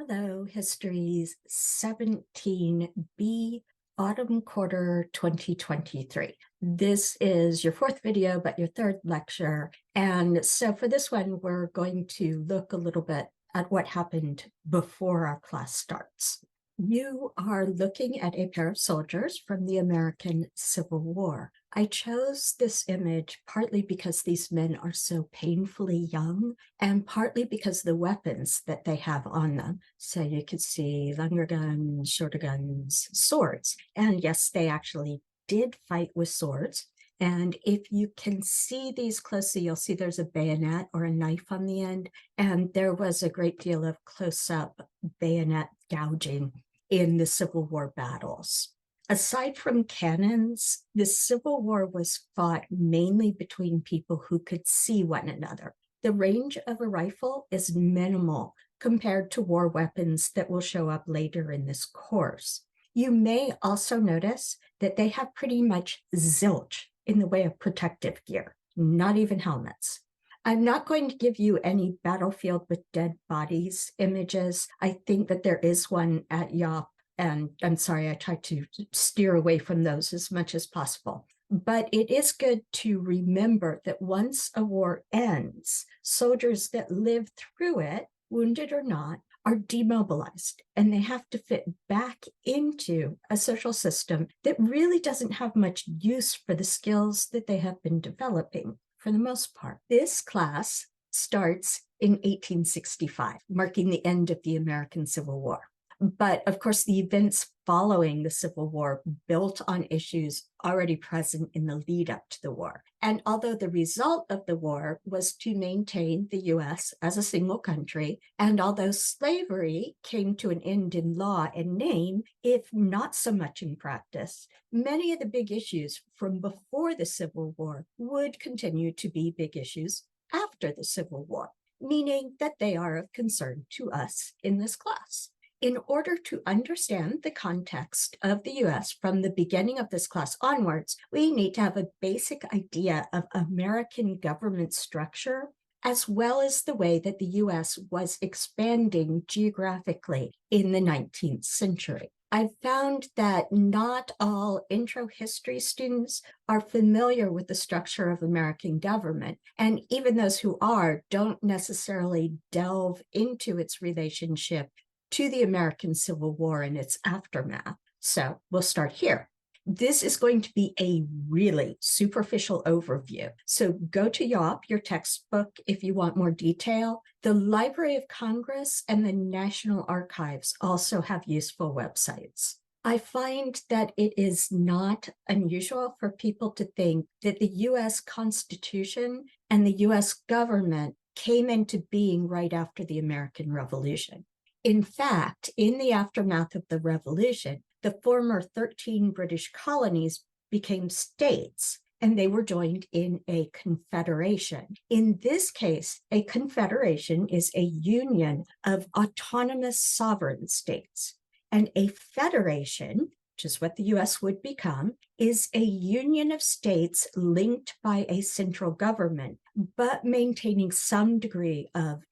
Hello, History's 17B Autumn Quarter 2023. This is your fourth video, but your third lecture. And so for this one, we're going to look a little bit at what happened before our class starts. You are looking at a pair of soldiers from the American Civil War. I chose this image partly because these men are so painfully young and partly because of the weapons that they have on them. So you could see longer guns, shorter guns, swords. And yes, they actually did fight with swords. And if you can see these closely, you'll see there's a bayonet or a knife on the end. And there was a great deal of close-up bayonet gouging in the Civil War battles. Aside from cannons, the Civil War was fought mainly between people who could see one another. The range of a rifle is minimal compared to war weapons that will show up later in this course. You may also notice that they have pretty much zilch in the way of protective gear, not even helmets. I'm not going to give you any battlefield with dead bodies images. I think that there is one at YOP, and I'm sorry, I tried to steer away from those as much as possible. But it is good to remember that once a war ends, soldiers that live through it, wounded or not, are demobilized, and they have to fit back into a social system that really doesn't have much use for the skills that they have been developing for the most part. This class starts in 1865, marking the end of the American Civil War. But of course, the events following the Civil War built on issues already present in the lead up to the war. And although the result of the war was to maintain the US as a single country, and although slavery came to an end in law and name, if not so much in practice, many of the big issues from before the Civil War would continue to be big issues after the Civil War, meaning that they are of concern to us in this class. In order to understand the context of the US from the beginning of this class onwards, we need to have a basic idea of American government structure, as well as the way that the US was expanding geographically in the 19th century. I've found that not all intro history students are familiar with the structure of American government, and even those who are don't necessarily delve into its relationship to the American Civil War and its aftermath. So we'll start here. This is going to be a really superficial overview. So go to YOP, your textbook, if you want more detail. The Library of Congress and the National Archives also have useful websites. I find that it is not unusual for people to think that the US Constitution and the US government came into being right after the American Revolution. In fact, in the aftermath of the Revolution, the former 13 British colonies became states, and they were joined in a confederation. In this case, a confederation is a union of autonomous sovereign states, and a federation, which is what the US would become, is a union of states linked by a central government, but maintaining some degree of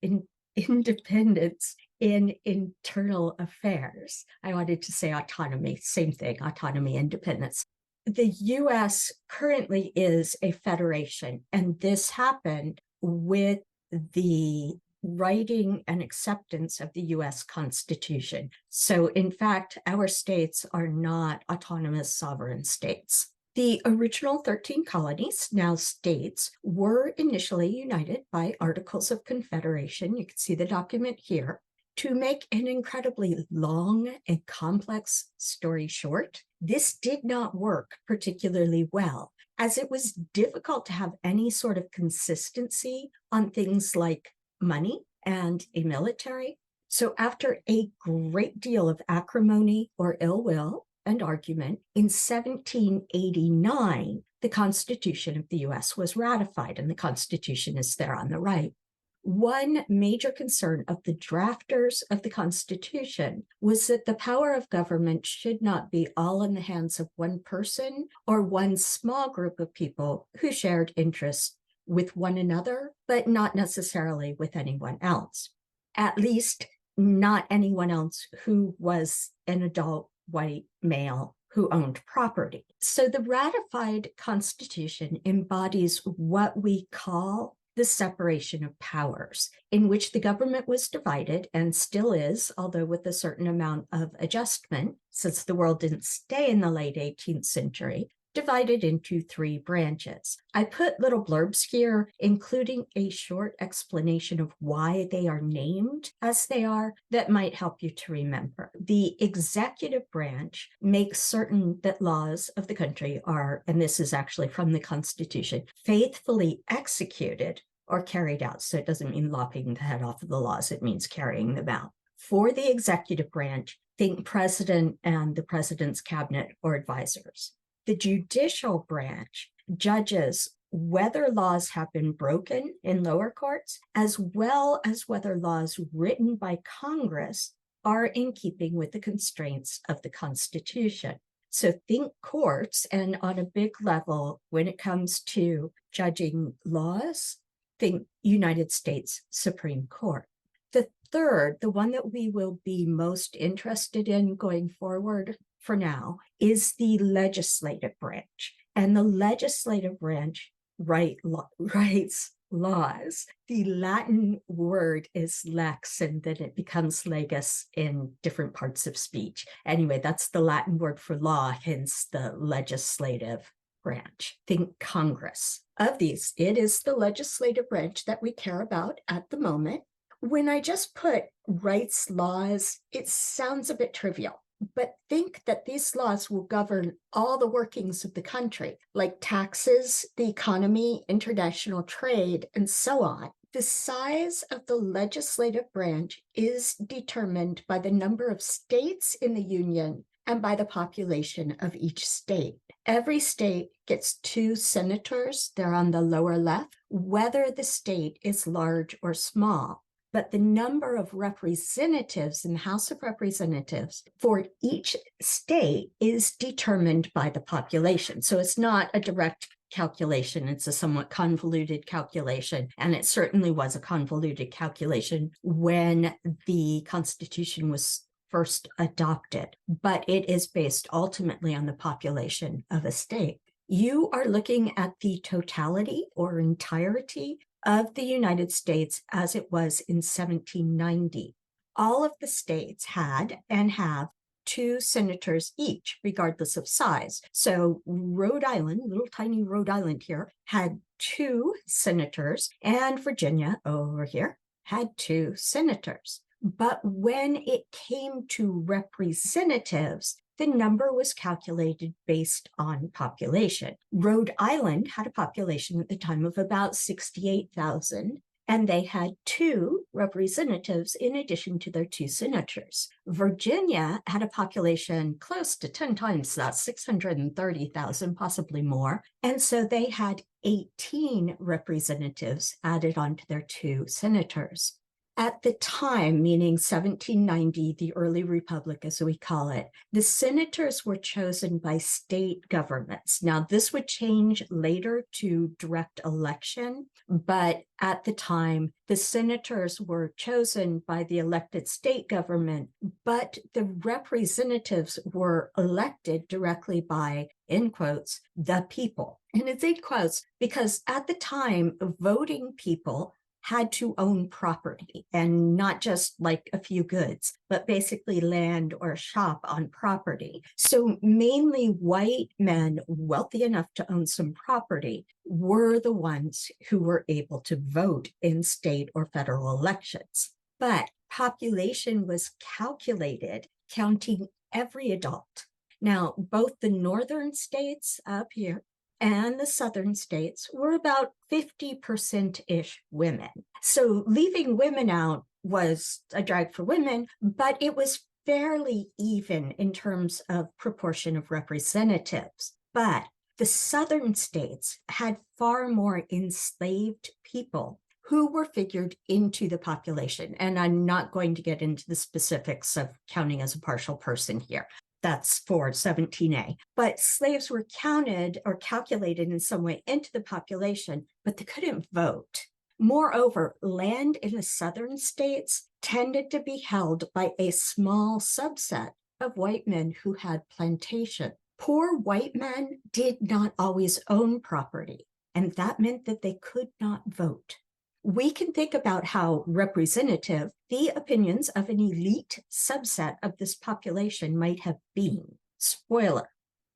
independence in internal affairs. I wanted to say autonomy, same thing, autonomy, independence. The US currently is a federation, and this happened with the writing and acceptance of the US Constitution. So in fact, our states are not autonomous sovereign states. The original 13 colonies, now states, were initially united by Articles of Confederation. You can see the document here. To make an incredibly long and complex story short, this did not work particularly well, as it was difficult to have any sort of consistency on things like money and a military. So after a great deal of acrimony or ill will and argument, in 1789, the Constitution of the US was ratified, and the Constitution is there on the right. One major concern of the drafters of the Constitution was that the power of government should not be all in the hands of one person or one small group of people who shared interests with one another, but not necessarily with anyone else. At least not anyone else who was an adult white male who owned property. So the ratified Constitution embodies what we call the separation of powers, in which the government was divided and still is, although with a certain amount of adjustment, since the world didn't stay in the late 18th century, divided into 3 branches. I put little blurbs here, including a short explanation of why they are named as they are, that might help you to remember. The executive branch makes certain that laws of the country are, and this is actually from the Constitution, faithfully executed or carried out. So it doesn't mean lopping the head off of the laws, it means carrying them out. For the executive branch, think president and the president's cabinet or advisors. The judicial branch judges whether laws have been broken in lower courts, as well as whether laws written by Congress are in keeping with the constraints of the Constitution. So think courts, and on a big level, when it comes to judging laws, think United States Supreme Court. The third, the one that we will be most interested in going forward for now, is the legislative branch. And the legislative branch writes laws. The Latin word is lex, and then it becomes legis in different parts of speech. Anyway, that's the Latin word for law, hence the legislative branch. Think Congress. Of these, it is the legislative branch that we care about at the moment. When I just put writes laws, it sounds a bit trivial. But think that these laws will govern all the workings of the country, like taxes, the economy, international trade, and so on. The size of the legislative branch is determined by the number of states in the Union and by the population of each state. Every state gets 2 senators, they're on the lower left, whether the state is large or small. But the number of representatives in the House of Representatives for each state is determined by the population. So it's not a direct calculation, it's a somewhat convoluted calculation. And it certainly was a convoluted calculation when the Constitution was first adopted, but it is based ultimately on the population of a state. You are looking at the totality or entirety of the United States as it was in 1790. All of the states had and have 2 senators each, regardless of size. So Rhode Island, little tiny Rhode Island here, had 2 senators, and Virginia over here had 2 senators. But when it came to representatives, the number was calculated based on population. Rhode Island had a population at the time of about 68,000, and they had 2 representatives in addition to their 2 senators. Virginia had a population close to 10 times that, 630,000, possibly more, and so they had 18 representatives added onto their 2 senators. At the time, meaning 1790, the early republic as we call it, the senators were chosen by state governments. Now, this would change later to direct election, but at the time, the senators were chosen by the elected state government, but the representatives were elected directly by, in quotes, the people. And it's in quotes because at the time, voting people had to own property, and not just like a few goods, but basically land or shop on property. So mainly white men wealthy enough to own some property were the ones who were able to vote in state or federal elections. But population was calculated counting every adult. Now, both the northern states up here and the southern states were about 50%-ish women. So leaving women out was a drag for women, but it was fairly even in terms of proportion of representatives. But the southern states had far more enslaved people who were figured into the population. And I'm not going to get into the specifics of counting as a partial person here. That's for 17A. But slaves were counted or calculated in some way into the population, but they couldn't vote. Moreover, land in the southern states tended to be held by a small subset of white men who had plantation. Poor white men did not always own property, and that meant that they could not vote. We can think about how representative the opinions of an elite subset of this population might have been. Spoiler,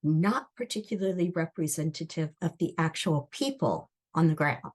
not particularly representative of the actual people on the ground.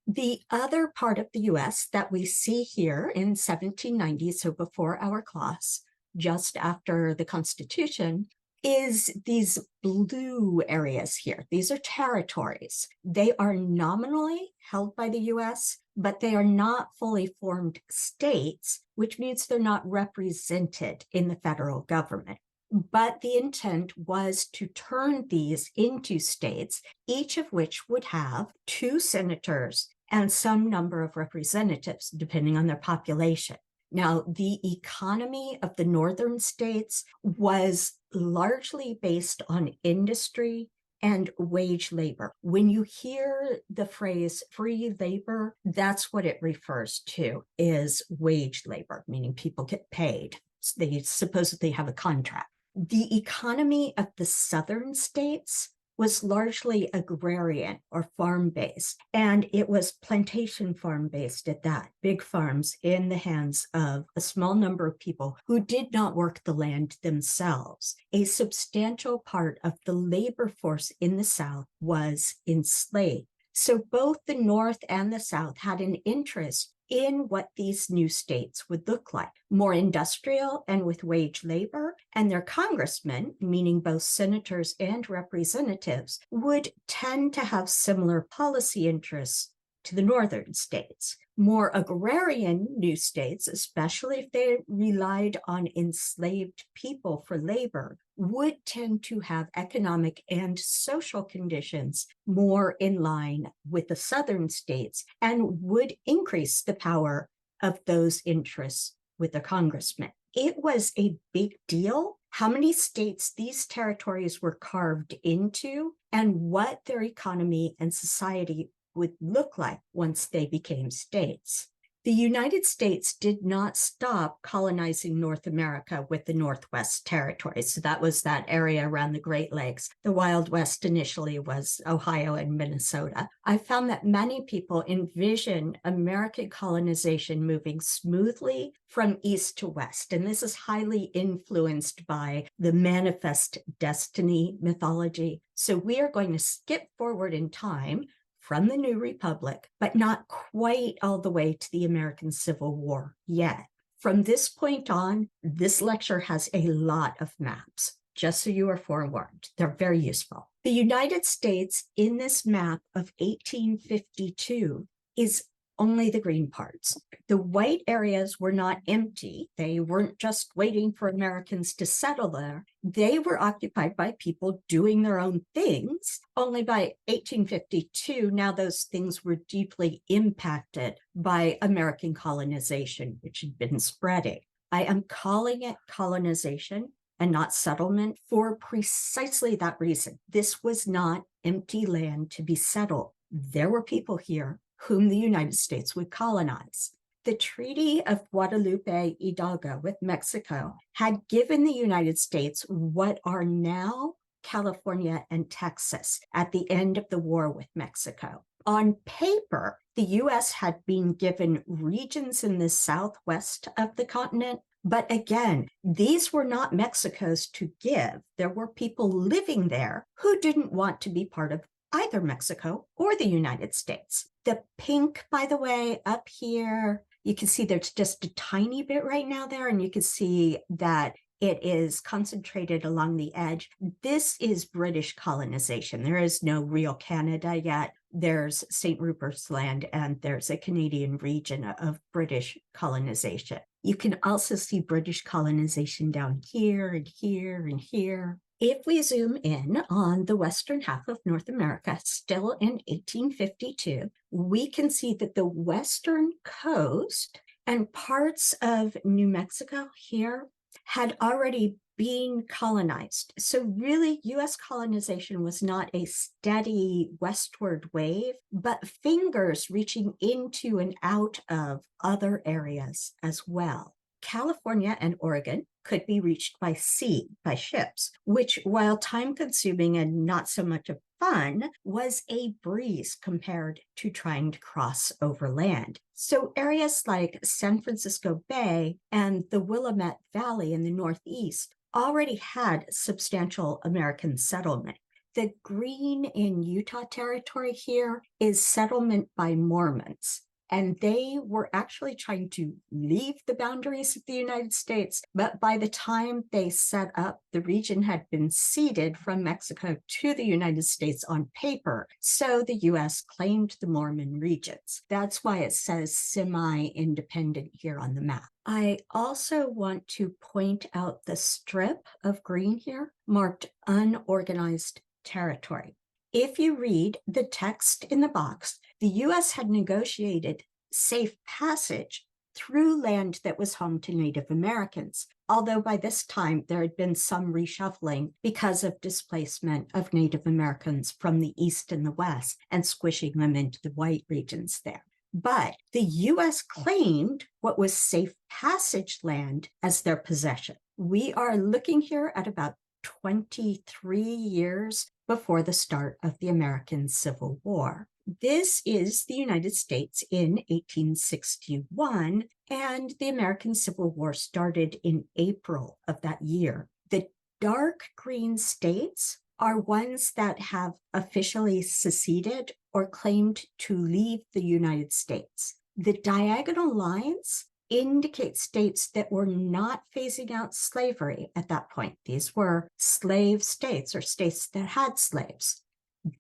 The other part of the US that we see here in 1790, so before our class, just after the Constitution, is these blue areas here. These are territories. They are nominally held by the US, but they are not fully formed states, which means they're not represented in the federal government. But the intent was to turn these into states, each of which would have 2 senators and some number of representatives, depending on their population. Now, the economy of the northern states was largely based on industry and wage labor. When you hear the phrase free labor, that's what it refers to, is wage labor, meaning people get paid. They supposedly have a contract. The economy of the southern states was largely agrarian or farm-based, and it was plantation farm-based at that, big farms in the hands of a small number of people who did not work the land themselves. A substantial part of the labor force in the South was enslaved. So both the North and the South had an interest in what these new states would look like, more industrial and with wage labor, and their congressmen, meaning both senators and representatives, would tend to have similar policy interests to the northern states. More agrarian new states, especially if they relied on enslaved people for labor, would tend to have economic and social conditions more in line with the southern states and would increase the power of those interests with the congressmen. It was a big deal how many states these territories were carved into and what their economy and society would look like once they became states. The United States did not stop colonizing North America with the Northwest Territories. So that was that area around the Great Lakes. The Wild West initially was Ohio and Minnesota. I found that many people envision American colonization moving smoothly from east to west. And this is highly influenced by the Manifest Destiny mythology. So we are going to skip forward in time from the New Republic, but not quite all the way to the American Civil War yet. From this point on, this lecture has a lot of maps, just so you are forewarned. They're very useful. The United States in this map of 1852 is only the green parts. The white areas were not empty. They weren't just waiting for Americans to settle there. They were occupied by people doing their own things. Only by 1852, now those things were deeply impacted by American colonization, which had been spreading. I am calling it colonization and not settlement for precisely that reason. This was not empty land to be settled. There were people here whom the United States would colonize. The Treaty of Guadalupe Hidalgo with Mexico had given the United States what are now California and Texas at the end of the war with Mexico. On paper, the US had been given regions in the southwest of the continent, but again, these were not Mexico's to give. There were people living there who didn't want to be part of either Mexico or the United States. The pink, by the way, up here, you can see there's just a tiny bit right now there, and you can see that it is concentrated along the edge. This is British colonization. There is no real Canada yet. There's St. Rupert's Land, and there's a Canadian region of British colonization. You can also see British colonization down here and here and here. If we zoom in on the western half of North America, still in 1852, we can see that the western coast and parts of New Mexico here had already been colonized. So really, US colonization was not a steady westward wave, but fingers reaching into and out of other areas as well. California and Oregon could be reached by sea, by ships, which, while time-consuming and not so much of fun, was a breeze compared to trying to cross over land. So areas like San Francisco Bay and the Willamette Valley in the Northeast already had substantial American settlement. The green in Utah Territory here is settlement by Mormons. And they were actually trying to leave the boundaries of the United States. But by the time they set up, the region had been ceded from Mexico to the United States on paper. So the US claimed the Mormon regions. That's why it says semi-independent here on the map. I also want to point out the strip of green here marked unorganized territory. If you read the text in the box, the US had negotiated safe passage through land that was home to Native Americans, although by this time there had been some reshuffling because of displacement of Native Americans from the East and the West and squishing them into the white regions there. But the US claimed what was safe passage land as their possession. We are looking here at about 23 years before the start of the American Civil War. This is the United States in 1861, and the American Civil War started in April of that year. The dark green states are ones that have officially seceded or claimed to leave the United States. The diagonal lines indicate states that were not phasing out slavery at that point. These were slave states or states that had slaves.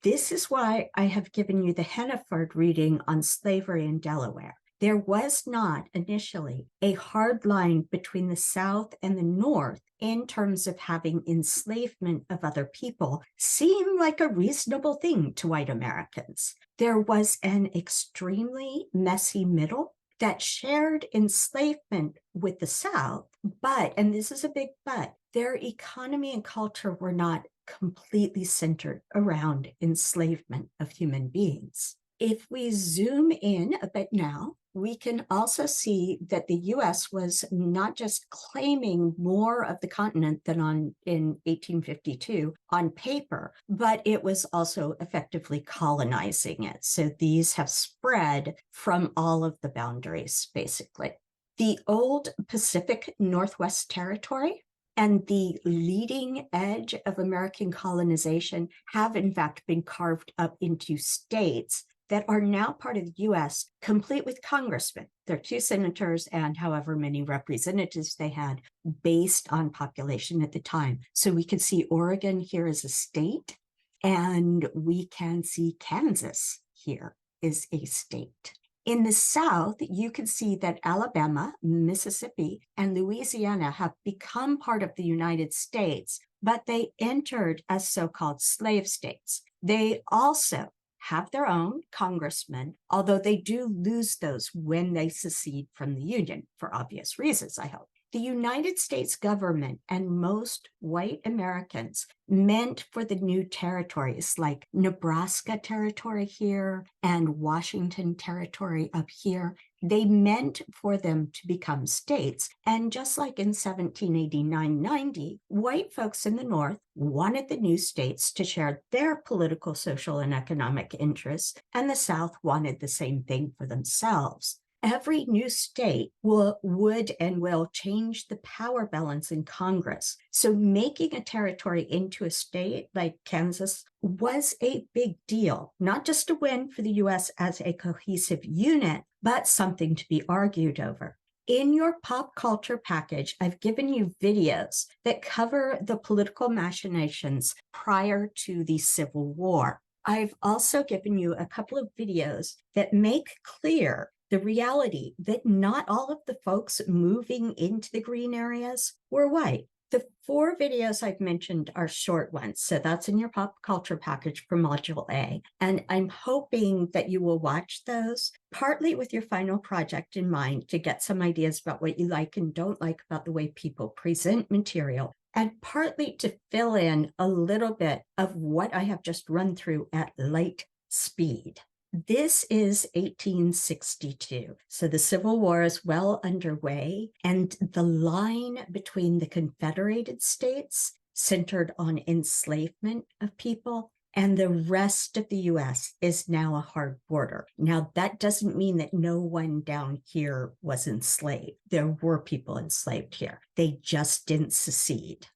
This is why I have given you the Henneford reading on slavery in Delaware. There was not initially a hard line between the South and the North in terms of having enslavement of other people seem like a reasonable thing to white Americans. There was an extremely messy middle that shared enslavement with the South, but, and this is a big but, their economy and culture were not completely centered around enslavement of human beings. If we zoom in a bit now, we can also see that the US was not just claiming more of the continent than in 1852 on paper, but it was also effectively colonizing it. So these have spread from all of the boundaries, basically. The old Pacific Northwest Territory and the leading edge of American colonization have in fact been carved up into states that are now part of the US, complete with congressmen. There are 2 senators and however many representatives they had based on population at the time. So we can see Oregon here as a state, and we can see Kansas here is a state. In the South, you can see that Alabama, Mississippi, and Louisiana have become part of the United States, but they entered as so-called slave states. They also have their own congressmen, although they do lose those when they secede from the Union, for obvious reasons, I hope. The United States government and most white Americans meant for the new territories like Nebraska Territory here and Washington Territory up here, they meant for them to become states. And just like in 1789-90, white folks in the North wanted the new states to share their political, social, and economic interests, and the South wanted the same thing for themselves. Every new state would and will change the power balance in Congress. So making a territory into a state like Kansas was a big deal, not just a win for the US as a cohesive unit, but something to be argued over. In your pop culture package, I've given you videos that cover the political machinations prior to the Civil War. I've also given you a couple of videos that make clear the reality that not all of the folks moving into the green areas were white. The 4 videos I've mentioned are short ones, so that's in your pop culture package for Module A. And I'm hoping that you will watch those, partly with your final project in mind to get some ideas about what you like and don't like about the way people present material, and partly to fill in a little bit of what I have just run through at light speed. This is 1862, so the Civil War is well underway, and the line between the Confederated States, centered on enslavement of people, and the rest of the U.S. is now a hard border. Now, that doesn't mean that no one down here was enslaved. There were people enslaved here. They just didn't secede.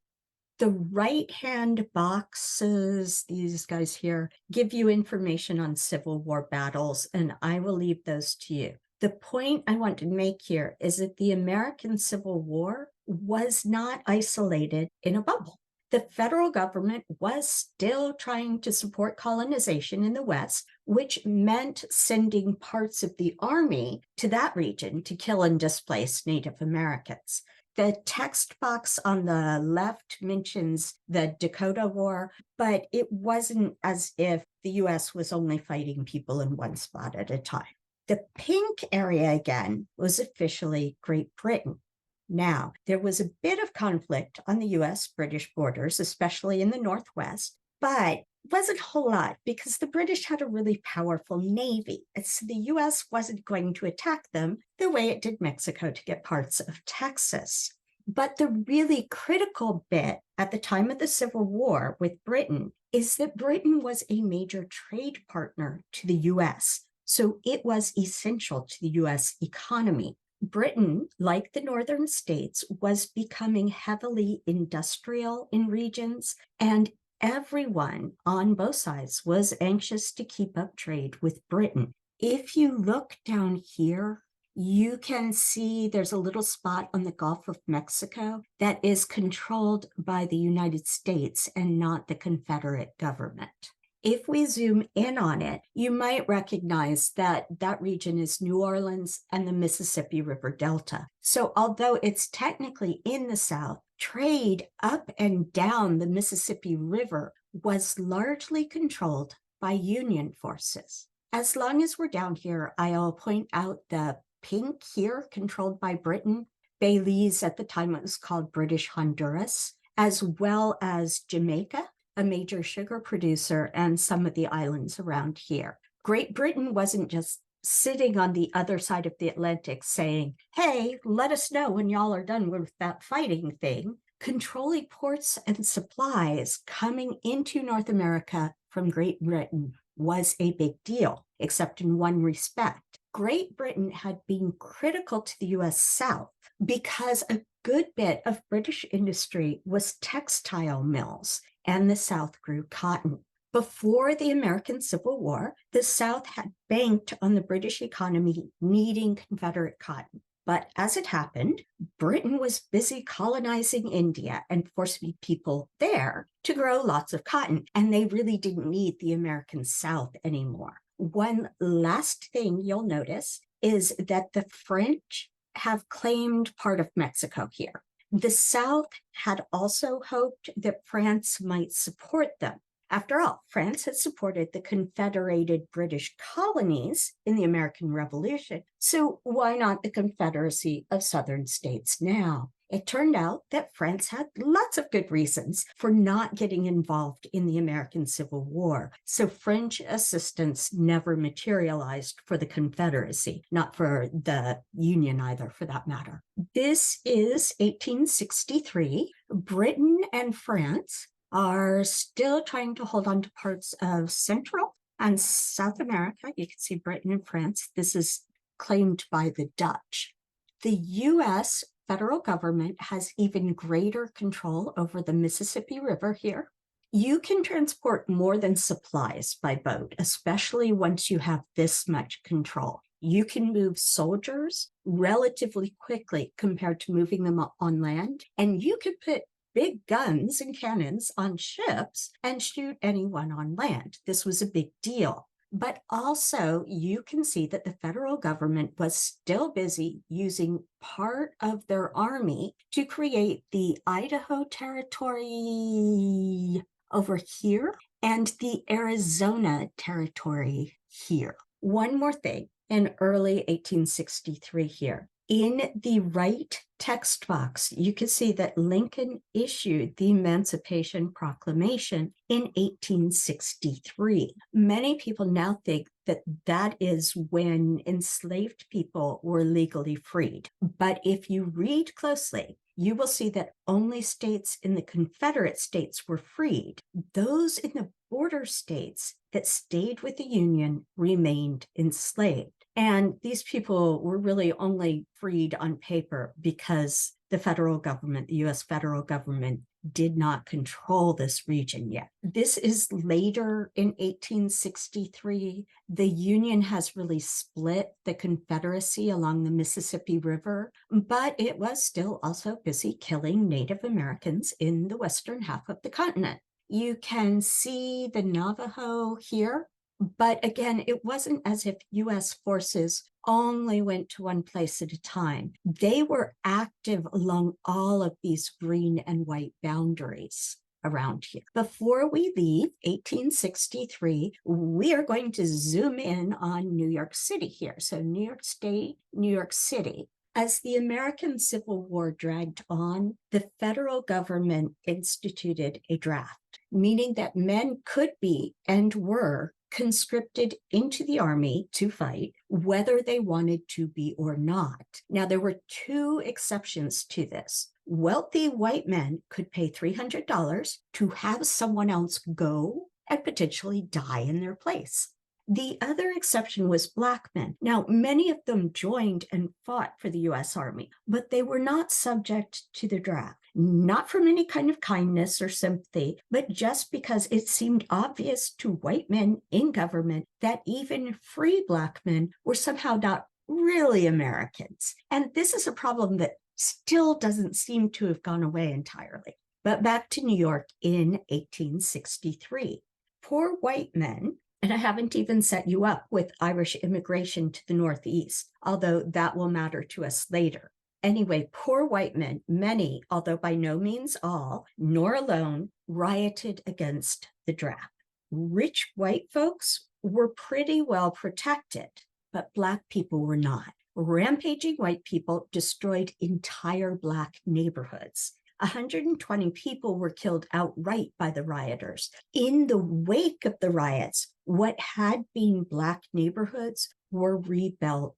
The right-hand boxes, these guys here, give you information on Civil War battles, and I will leave those to you. The point I want to make here is that the American Civil War was not isolated in a bubble. The federal government was still trying to support colonization in the West, which meant sending parts of the army to that region to kill and displace Native Americans. The text box on the left mentions the Dakota War, but it wasn't as if the US was only fighting people in one spot at a time. The pink area again was officially Great Britain. Now, there was a bit of conflict on the US-British borders, especially in the Northwest, but wasn't a whole lot because the British had a really powerful navy. So the US wasn't going to attack them the way it did Mexico to get parts of Texas. But the really critical bit at the time of the Civil War with Britain is that Britain was a major trade partner to the US. So it was essential to the US economy. Britain, like the northern states, was becoming heavily industrial in regions, and everyone on both sides was anxious to keep up trade with Britain. If you look down here, you can see there's a little spot on the Gulf of Mexico that is controlled by the United States and not the Confederate government. If we zoom in on it, you might recognize that that region is New Orleans and the Mississippi River Delta. So although it's technically in the South, trade up and down the Mississippi River was largely controlled by Union forces. As long as we're down here, I'll point out the pink here, controlled by Britain, Belize, at the time it was called British Honduras, as well as Jamaica, a major sugar producer, and some of the islands around here. Great Britain wasn't just sitting on the other side of the Atlantic saying, hey, let us know when y'all are done with that fighting thing. Controlling ports and supplies coming into North America from Great Britain was a big deal, except in one respect. Great Britain had been critical to the US South because a good bit of British industry was textile mills, and the South grew cotton. Before the American Civil War, the South had banked on the British economy needing Confederate cotton. But as it happened, Britain was busy colonizing India and forcing people there to grow lots of cotton, and they really didn't need the American South anymore. One last thing you'll notice is that the French have claimed part of Mexico here. The South had also hoped that France might support them. After all, France had supported the Confederated British colonies in the American Revolution, so why not the Confederacy of Southern States now? It turned out that France had lots of good reasons for not getting involved in the American Civil War, so French assistance never materialized for the Confederacy, not for the Union either, for that matter. This is 1863. Britain and France are still trying to hold on to parts of Central and South America. You can see Britain and France. This is claimed by the Dutch. The US federal government has even greater control over the Mississippi River here. You can transport more than supplies by boat, especially once you have this much control. You can move soldiers relatively quickly compared to moving them on land, and you can put big guns and cannons on ships and shoot anyone on land. This was a big deal. But also, you can see that the federal government was still busy using part of their army to create the Idaho Territory over here and the Arizona Territory here. One more thing, in early 1863 here, in the right text box, you can see that Lincoln issued the Emancipation Proclamation in 1863. Many people now think that that is when enslaved people were legally freed. But if you read closely, you will see that only states in the Confederate States were freed. Those in the border states that stayed with the Union remained enslaved. And these people were really only freed on paper because the federal government, the US federal government, did not control this region yet. This is later in 1863. The Union has really split the Confederacy along the Mississippi River, but it was still also busy killing Native Americans in the western half of the continent. You can see the Navajo here. But again, it wasn't as if US forces only went to one place at a time. They were active along all of these green and white boundaries around here. Before we leave 1863, we are going to zoom in on New York City here. So New York State, New York City. As the American Civil War dragged on, the federal government instituted a draft, meaning that men could be and were conscripted into the army to fight, whether they wanted to be or not. Now, there were two exceptions to this. Wealthy white men could pay $300 to have someone else go and potentially die in their place. The other exception was Black men. Now, many of them joined and fought for the US Army, but they were not subject to the draft, not from any kind of kindness or sympathy, but just because it seemed obvious to white men in government that even free Black men were somehow not really Americans. And this is a problem that still doesn't seem to have gone away entirely. But back to New York in 1863. Poor white men, and I haven't even set you up with Irish immigration to the Northeast, although that will matter to us later. Anyway, poor white men, many, although by no means all, nor alone, rioted against the draft. Rich white folks were pretty well protected, but Black people were not. Rampaging white people destroyed entire Black neighborhoods. 120 people were killed outright by the rioters. In the wake of the riots, what had been Black neighborhoods were rebuilt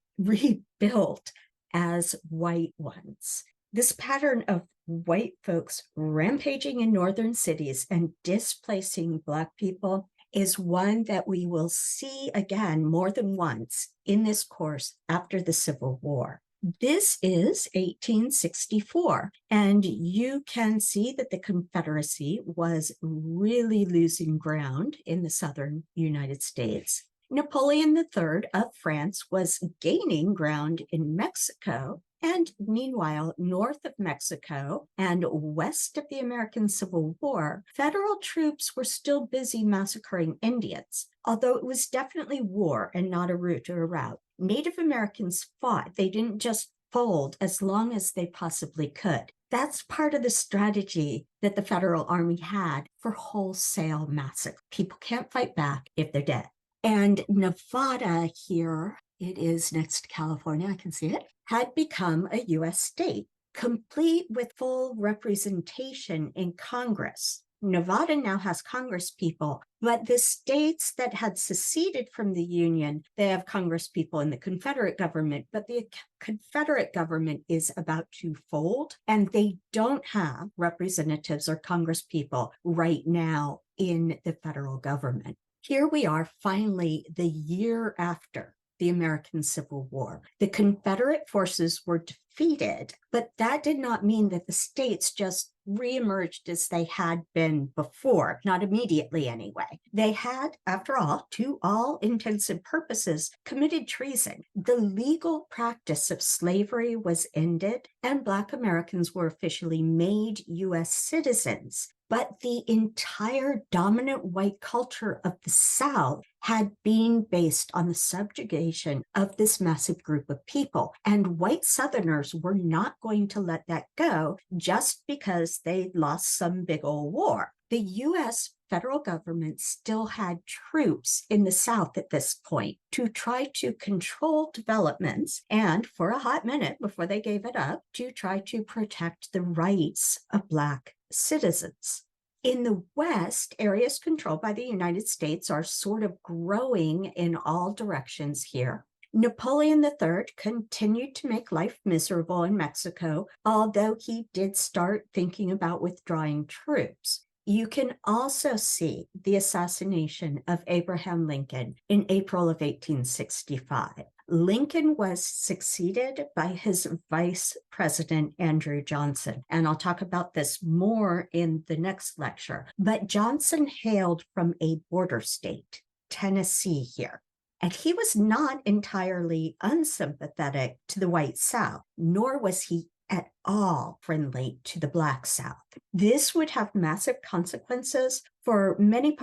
as white ones. This pattern of white folks rampaging in northern cities and displacing Black people is one that we will see again more than once in this course after the Civil War. This is 1864, and you can see that the Confederacy was really losing ground in the southern United States. Napoleon III of France was gaining ground in Mexico, and meanwhile, north of Mexico and west of the American Civil War, federal troops were still busy massacring Indians, although it was definitely war and not a route or a route. Native Americans fought. They didn't just fold as long as they possibly could. That's part of the strategy that the federal army had for wholesale massacre. People can't fight back if they're dead. And Nevada here, it is next to California, I can see it, had become a US state, complete with full representation in Congress. Nevada now has Congress people, but the states that had seceded from the Union, they have Congress people in the Confederate government, but the Confederate government is about to fold, and they don't have representatives or Congress people right now in the federal government. Here we are, finally, the year after the American Civil War. The Confederate forces were defeated, but that did not mean that the states just reemerged as they had been before, not immediately anyway. They had, after all, to all intents and purposes, committed treason. The legal practice of slavery was ended, and Black Americans were officially made US citizens. but the entire dominant white culture of the South had been based on the subjugation of this massive group of people. And white Southerners were not going to let that go just because they lost some big old war. The U.S. federal government still had troops in the South at this point to try to control developments and, for a hot minute before they gave it up, to try to protect the rights of Black citizens. In the West, areas controlled by the United States are sort of growing in all directions here. Napoleon III continued to make life miserable in Mexico, although he did start thinking about withdrawing troops. You can also see the assassination of Abraham Lincoln in April of 1865. Lincoln was succeeded by his vice president, Andrew Johnson, and I'll talk about this more in the next lecture. But Johnson hailed from a border state, Tennessee here. And he was not entirely unsympathetic to the white South, nor was he at all friendly to the Black South. This would have massive consequences for many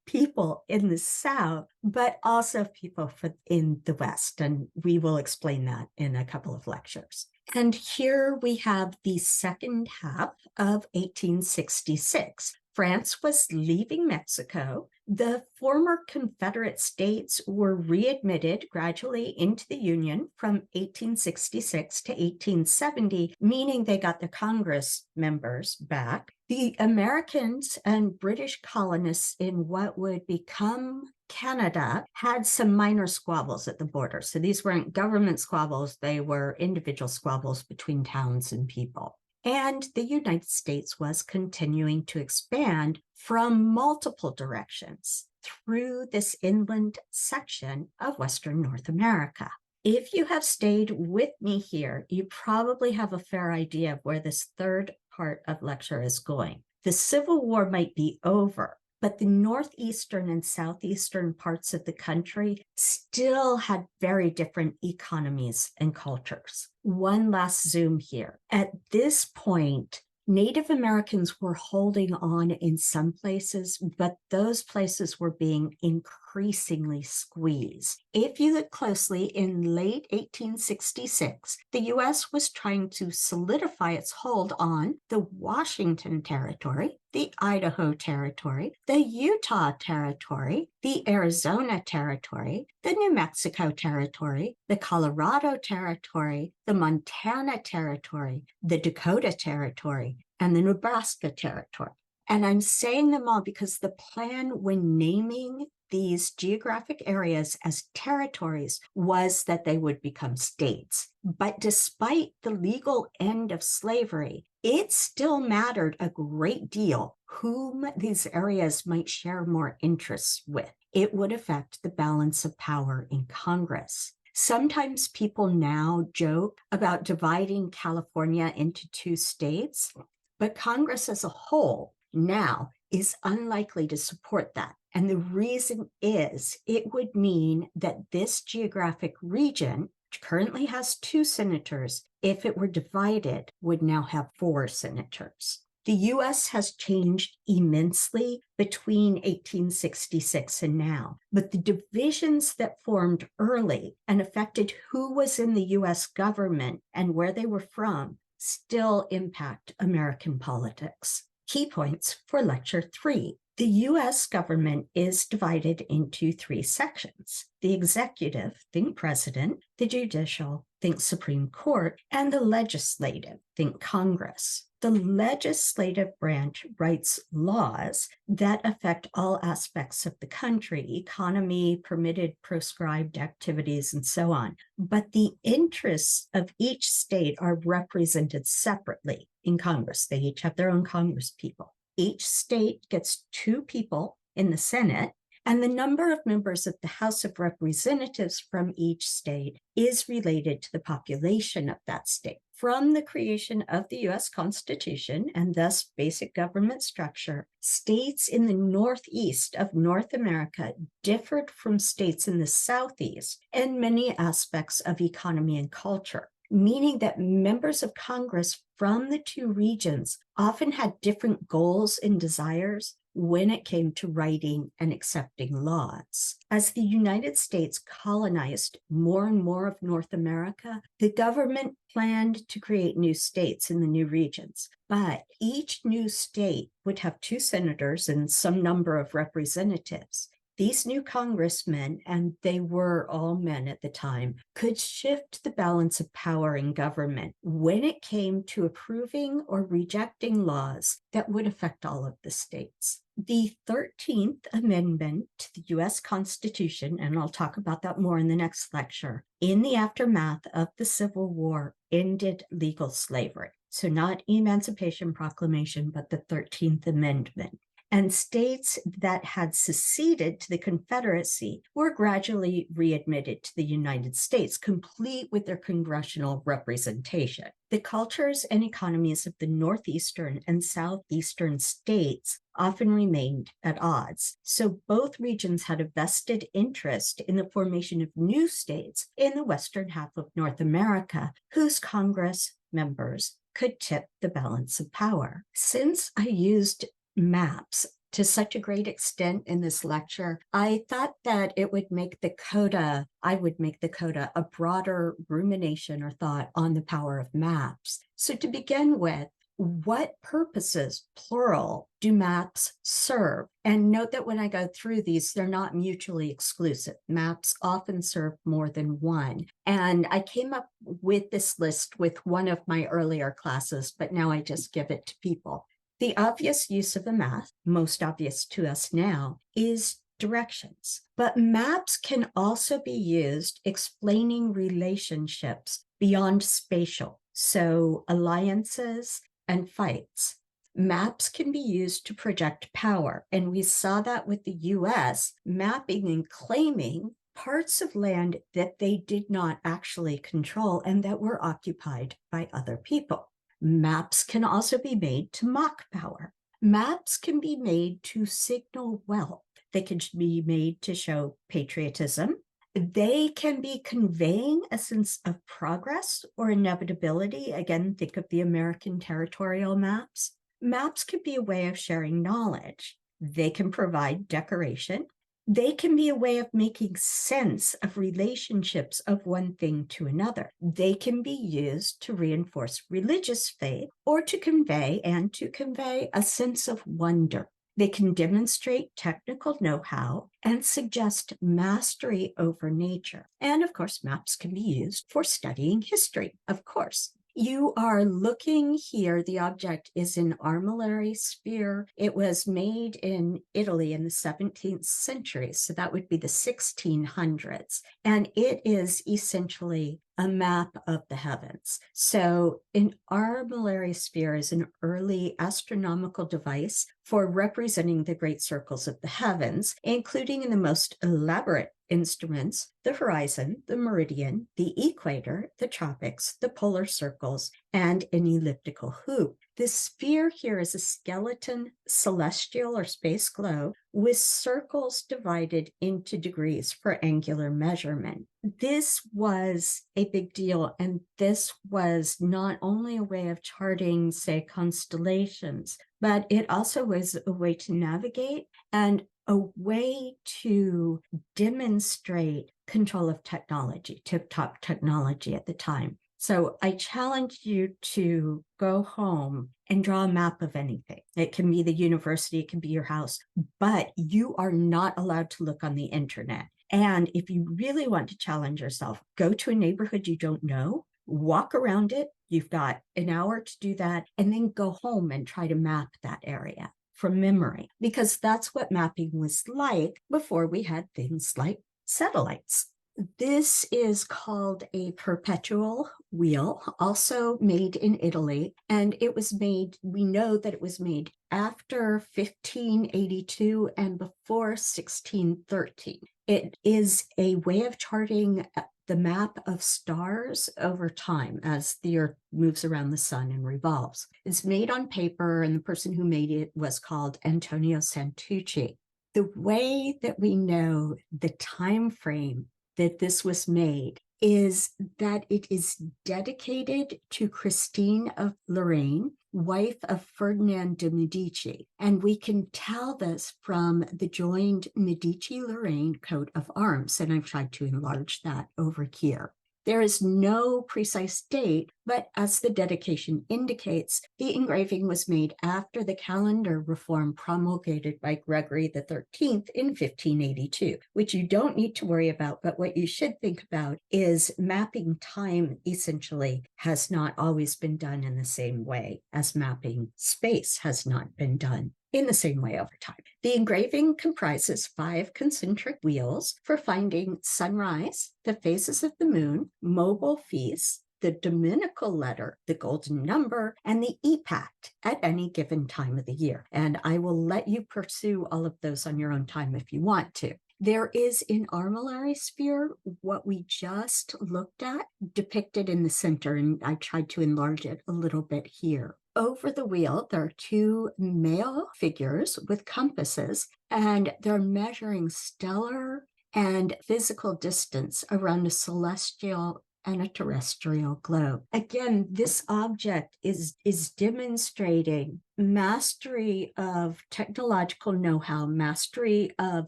people in the South, but also people in the West. And we will explain that in a couple of lectures. And here we have the second half of 1866. France was leaving Mexico. The former Confederate states were readmitted gradually into the Union from 1866 to 1870, meaning they got the Congress members back. The Americans and British colonists in what would become Canada had some minor squabbles at the border. So these weren't government squabbles, they were individual squabbles between towns and people. And the United States was continuing to expand from multiple directions through this inland section of Western North America. If you have stayed with me here, you probably have a fair idea of where this third part of lecture is going. The Civil War might be over, but the northeastern and southeastern parts of the country still had very different economies and cultures. One last zoom here. At this point, Native Americans were holding on in some places, but those places were being increasingly squeezed. If you look closely, in late 1866, the U.S. was trying to solidify its hold on the Washington Territory, the Idaho Territory, the Utah Territory, the Arizona Territory, the New Mexico Territory, the Colorado Territory, the Montana Territory, the Dakota Territory, and the Nebraska Territory. And I'm saying them all because the plan when naming these geographic areas as territories was that they would become states. But despite the legal end of slavery, it still mattered a great deal whom these areas might share more interests with. It would affect the balance of power in Congress. Sometimes people now joke about dividing California into two states, but Congress as a whole now is unlikely to support that. And the reason is it would mean that this geographic region, which currently has 2 senators, if it were divided, would now have 4 senators. The U.S. has changed immensely between 1866 and now, but the divisions that formed early and affected who was in the U.S. government and where they were from still impact American politics. Key points for Lecture 3. The U.S. government is divided into 3 sections. The executive, think president, the judicial, think Supreme Court, and the legislative, think Congress. The legislative branch writes laws that affect all aspects of the country, economy, permitted, proscribed activities, and so on. But the interests of each state are represented separately in Congress. They each have their own Congress people. Each state gets 2 people in the Senate, and the number of members of the House of Representatives from each state is related to the population of that state. From the creation of the U.S. Constitution, and thus basic government structure, states in the northeast of North America differed from states in the southeast in many aspects of economy and culture. meaning that members of Congress from the two regions often had different goals and desires when it came to writing and accepting laws. As the United States colonized more and more of North America, the government planned to create new states in the new regions, but each new state would have 2 senators and some number of representatives. These new congressmen, and they were all men at the time, could shift the balance of power in government when it came to approving or rejecting laws that would affect all of the states. The 13th Amendment to the U.S. Constitution, and I'll talk about that more in the next lecture, in the aftermath of the Civil War, ended legal slavery. So not Emancipation Proclamation, but the 13th Amendment. And states that had seceded to the Confederacy were gradually readmitted to the United States, complete with their congressional representation. The cultures and economies of the northeastern and southeastern states often remained at odds. So both regions had a vested interest in the formation of new states in the western half of North America, whose Congress members could tip the balance of power. Since I used maps to such a great extent in this lecture, I thought that it would make the coda, I would make the coda a broader rumination or thought on the power of maps. So to begin with, what purposes, plural, do maps serve? And note that when I go through these, they're not mutually exclusive. Maps often serve more than one. And I came up with this list with one of my earlier classes, but now I just give it to people. The obvious use of a map, most obvious to us now, is directions. But maps can also be used explaining relationships beyond spatial, so alliances and fights. Maps can be used to project power, and we saw that with the US mapping and claiming parts of land that they did not actually control and that were occupied by other people. Maps can also be made to mock power. Maps can be made to signal wealth. They can be made to show patriotism. They can be conveying a sense of progress or inevitability. Again, think of the American territorial maps. Maps can be a way of sharing knowledge. They can provide decoration. They can be a way of making sense of relationships of one thing to another. They can be used to reinforce religious faith or to convey a sense of wonder. They can demonstrate technical know-how and suggest mastery over nature. And of course, maps can be used for studying history, of course. You are looking here, the object is an armillary sphere. It was made in Italy in the 17th century, so that would be the 1600s. And it is essentially a map of the heavens. So an armillary sphere is an early astronomical device for representing the great circles of the heavens, including in the most elaborate instruments, the horizon, the meridian, the equator, the tropics, the polar circles, and an elliptical hoop. The sphere here is a skeleton celestial or space globe with circles divided into degrees for angular measurement. This was a big deal, and this was not only a way of charting, say, constellations, but it also was a way to navigate and a way to demonstrate control of technology, tip-top technology at the time. So I challenge you to go home and draw a map of anything. It can be the university, it can be your house, but you are not allowed to look on the internet. And if you really want to challenge yourself, go to a neighborhood you don't know, walk around it. You've got an hour to do that, and then go home and try to map that area from memory, because that's what mapping was like before we had things like satellites. This is called a perpetual wheel, also made in Italy, and it was made, we know that it was made after 1582 and before 1613. It is a way of charting the map of stars over time as the Earth moves around the sun and revolves. It's made on paper, and the person who made it was called Antonio Santucci. The way that we know the time frame that this was made is that it is dedicated to Christine of Lorraine, wife of Ferdinand de' Medici. And we can tell this from the joined Medici-Lorraine coat of arms, and I've tried to enlarge that over here. There is no precise date, but as the dedication indicates, the engraving was made after the calendar reform promulgated by Gregory XIII in 1582, which you don't need to worry about, but what you should think about is mapping time essentially has not always been done in the same way as mapping space has not been done in the same way over time. The engraving comprises 5 concentric wheels for finding sunrise, the phases of the moon, mobile feasts, the Dominical letter, the golden number, and the epact at any given time of the year. And I will let you pursue all of those on your own time if you want to. There is in armillary sphere what we just looked at depicted in the center, and I tried to enlarge it a little bit here. Over the wheel, there are 2 male figures with compasses, and they're measuring stellar and physical distance around a celestial and a terrestrial globe. Again, this object is demonstrating mastery of technological know-how, mastery of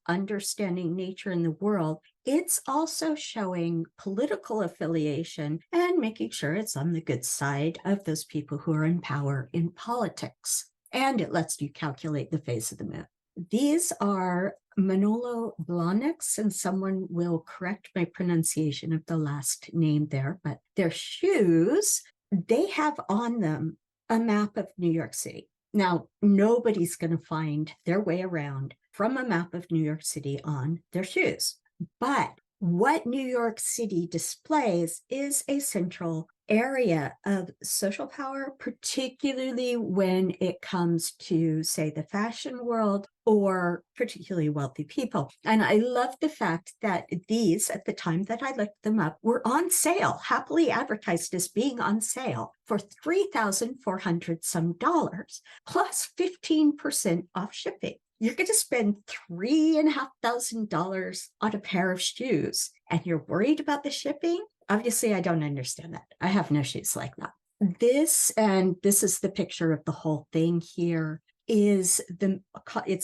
understanding nature in the world. It's also showing political affiliation and making sure it's on the good side of those people who are in power in politics. And it lets you calculate the phase of the moon. These are Manolo Blahniks, and someone will correct my pronunciation of the last name there, but their shoes, they have on them a map of New York City. Now, nobody's going to find their way around from a map of New York City on their shoes. But what New York City displays is a central area of social power, particularly when it comes to, say, the fashion world or particularly wealthy people. And I love the fact that these, at the time that I looked them up, were on sale, happily advertised as being on sale for $3,400 some dollars, plus 15% off shipping. You're going to spend $3,500 on a pair of shoes, and you're worried about the shipping? Obviously, I don't understand that. I have no shoes like that. This is the picture of the whole thing here, it's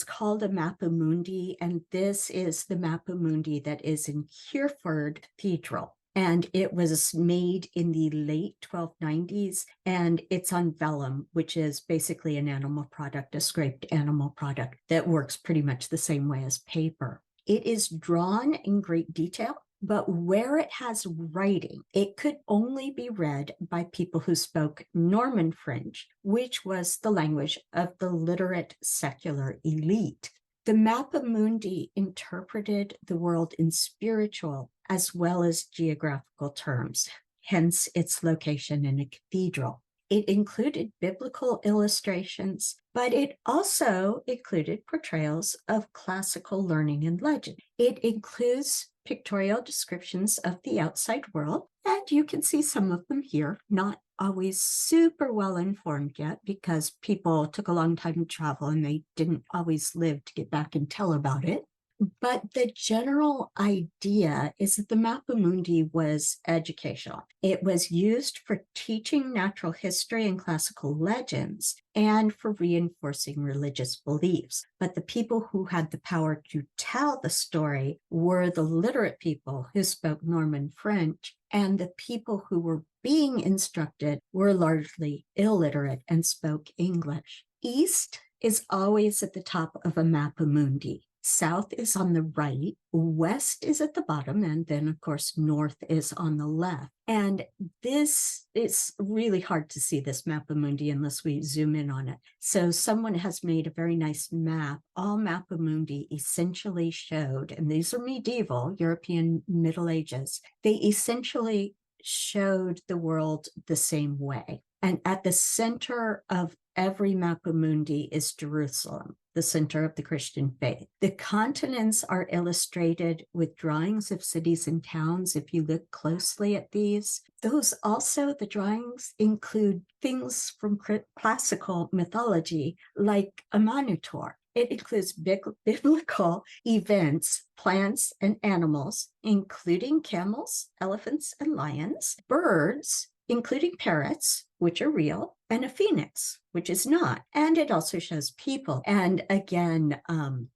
called a Mappa Mundi, and this is the Mappa Mundi that is in Hereford Cathedral. And it was made in the late 1290s, and it's on vellum, which is basically an animal product, a scraped animal product that works pretty much the same way as paper. It is drawn in great detail, but where it has writing, it could only be read by people who spoke Norman French, which was the language of the literate secular elite. The Mappa Mundi interpreted the world in spiritual as well as geographical terms, hence its location in a cathedral. It included biblical illustrations, but it also included portrayals of classical learning and legend. It includes pictorial descriptions of the outside world, and you can see some of them here, not always super well informed yet because people took a long time to travel and they didn't always live to get back and tell about it. But the general idea is that the Mappa Mundi was educational. It was used for teaching natural history and classical legends and for reinforcing religious beliefs. But the people who had the power to tell the story were the literate people who spoke Norman French, and the people who were being instructed were largely illiterate and spoke English. East is always at the top of a Mappa Mundi. South is on the right, west is at the bottom, and then, of course, north is on the left. And this is really hard to see, this Mappa Mundi, unless we zoom in on it. So someone has made a very nice map. All Mappa Mundi essentially showed, and these are medieval, European Middle Ages, they essentially showed the world the same way. And at the center of every Mappa Mundi is Jerusalem, the center of the Christian faith. The continents are illustrated with drawings of cities and towns. If you look closely at these, those also, the drawings include things from classical mythology, like a Minotaur. It includes biblical events, plants, and animals, including camels, elephants, and lions, birds, including parrots, which are real, and a phoenix, which is not. And it also shows people. And again,